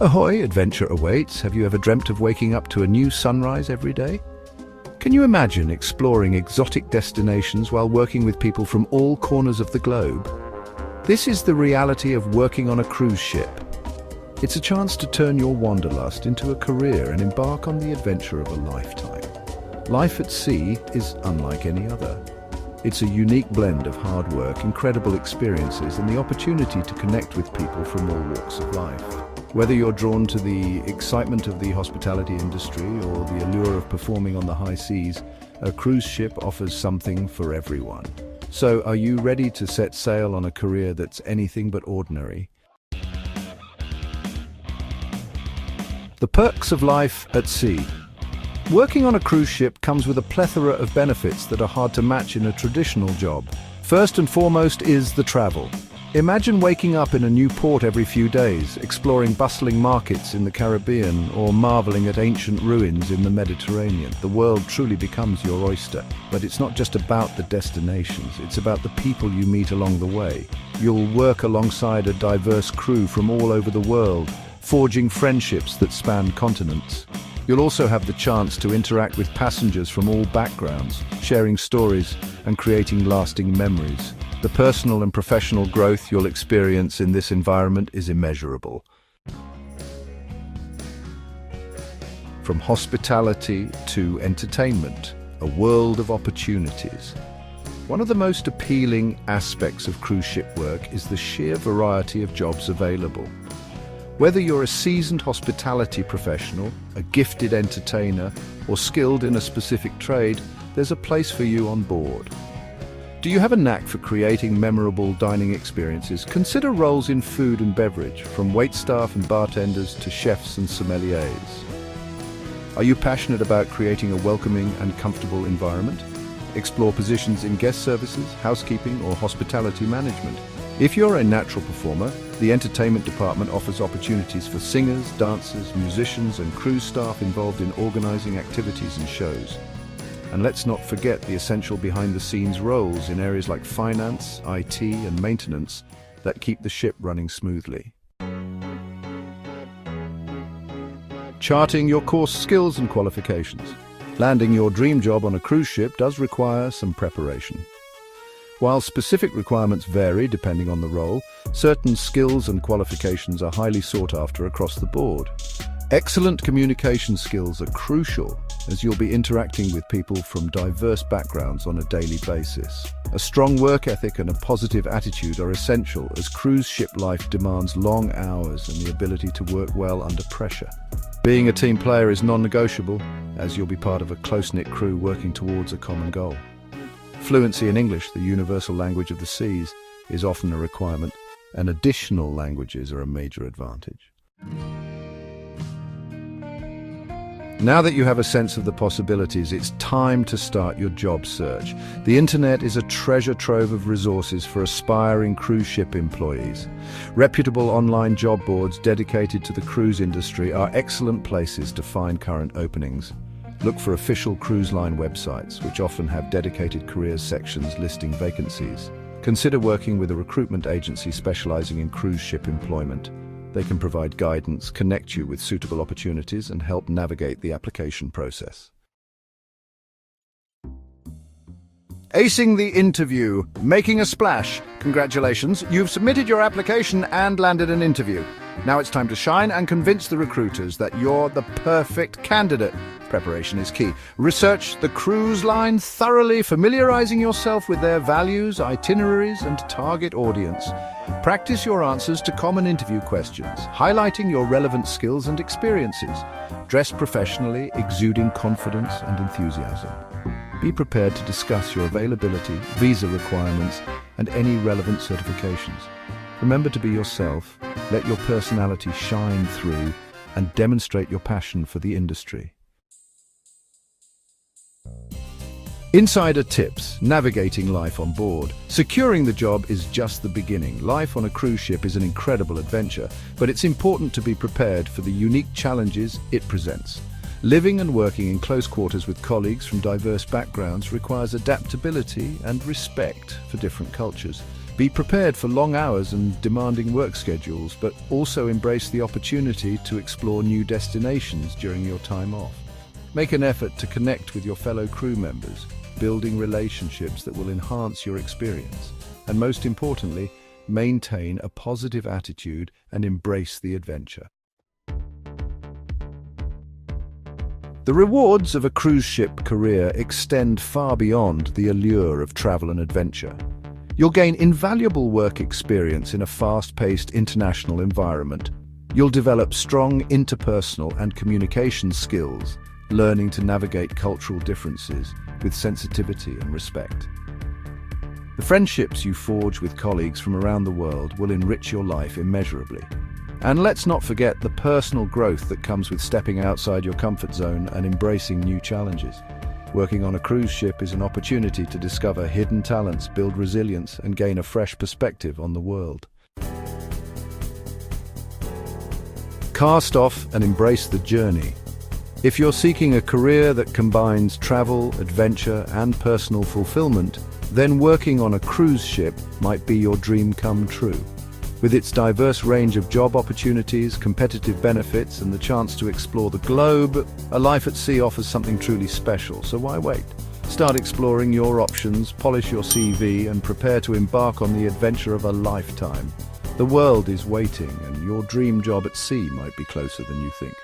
Ahoy, adventure awaits. Have you ever dreamt of waking up to a new sunrise every day? Can you imagine exploring exotic destinations while working with people from all corners of the globe? This is the reality of working on a cruise ship. It's a chance to turn your wanderlust into a career and embark on the adventure of a lifetime. Life at sea is unlike any other. It's a unique blend of hard work, incredible experiences, and the opportunity to connect with people from all walks of life. Whether you're drawn to the excitement of the hospitality industry or the allure of performing on the high seas, a cruise ship offers something for everyone. So, are you ready to set sail on a career that's anything but ordinary? The perks of life at sea. Working on a cruise ship comes with a plethora of benefits that are hard to match in a traditional job. First and foremost is the travel. Imagine waking up in a new port every few days, exploring bustling markets in the Caribbean or marveling at ancient ruins in the Mediterranean. The world truly becomes your oyster. But it's not just about the destinations, it's about the people you meet along the way. You'll work alongside a diverse crew from all over the world, forging friendships that span continents. You'll also have the chance to interact with passengers from all backgrounds, sharing stories and creating lasting memories. The personal and professional growth you'll experience in this environment is immeasurable. From hospitality to entertainment, a world of opportunities. One of the most appealing aspects of cruise ship work is the sheer variety of jobs available. Whether you're a seasoned hospitality professional, a gifted entertainer, or skilled in a specific trade, there's a place for you on board. Do you have a knack for creating memorable dining experiences? Consider roles in food and beverage, from waitstaff and bartenders to chefs and sommeliers. Are you passionate about creating a welcoming and comfortable environment? Explore positions in guest services, housekeeping, or hospitality management. If you're a natural performer, the entertainment department offers opportunities for singers, dancers, musicians, and cruise staff involved in organizing activities and shows. And let's not forget the essential behind-the-scenes roles in areas like finance, IT, and maintenance that keep the ship running smoothly. Charting your course skills and qualifications. Landing your dream job on a cruise ship does require some preparation. While specific requirements vary depending on the role, certain skills and qualifications are highly sought after across the board. Excellent communication skills are crucial, as you'll be interacting with people from diverse backgrounds on a daily basis. A strong work ethic and a positive attitude are essential, as cruise ship life demands long hours and the ability to work well under pressure. Being a team player is non-negotiable, as you'll be part of a close-knit crew working towards a common goal. Fluency in English, the universal language of the seas, is often a requirement, and additional languages are a major advantage. Now that you have a sense of the possibilities, it's time to start your job search. The internet is a treasure trove of resources for aspiring cruise ship employees. Reputable online job boards dedicated to the cruise industry are excellent places to find current openings. Look for official cruise line websites, which often have dedicated careers sections listing vacancies. Consider working with a recruitment agency specializing in cruise ship employment. They can provide guidance, connect you with suitable opportunities, and help navigate the application process. Acing the interview, making a splash. Congratulations, you've submitted your application and landed an interview. Now it's time to shine and convince the recruiters that you're the perfect candidate. Preparation is key. Research the cruise line thoroughly, familiarizing yourself with their values, itineraries, and target audience. Practice your answers to common interview questions, highlighting your relevant skills and experiences. Dress professionally, exuding confidence and enthusiasm. Be prepared to discuss your availability, visa requirements, and any relevant certifications. Remember to be yourself, let your personality shine through, and demonstrate your passion for the industry. Insider tips, navigating life on board. Securing the job is just the beginning. Life on a cruise ship is an incredible adventure, but it's important to be prepared for the unique challenges it presents. Living and working in close quarters with colleagues from diverse backgrounds requires adaptability and respect for different cultures. Be prepared for long hours and demanding work schedules, but also embrace the opportunity to explore new destinations during your time off. Make an effort to connect with your fellow crew members, building relationships that will enhance your experience. And most importantly, maintain a positive attitude and embrace the adventure. The rewards of a cruise ship career extend far beyond the allure of travel and adventure. You'll gain invaluable work experience in a fast-paced international environment. You'll develop strong interpersonal and communication skills, learning to navigate cultural differences with sensitivity and respect. The friendships you forge with colleagues from around the world will enrich your life immeasurably. And let's not forget the personal growth that comes with stepping outside your comfort zone and embracing new challenges. Working on a cruise ship is an opportunity to discover hidden talents, build resilience, and gain a fresh perspective on the world. Cast off and embrace the journey. If you're seeking a career that combines travel, adventure, and personal fulfillment, then working on a cruise ship might be your dream come true. With its diverse range of job opportunities, competitive benefits, and the chance to explore the globe, a life at sea offers something truly special, so why wait? Start exploring your options, polish your CV, and prepare to embark on the adventure of a lifetime. The world is waiting, and your dream job at sea might be closer than you think.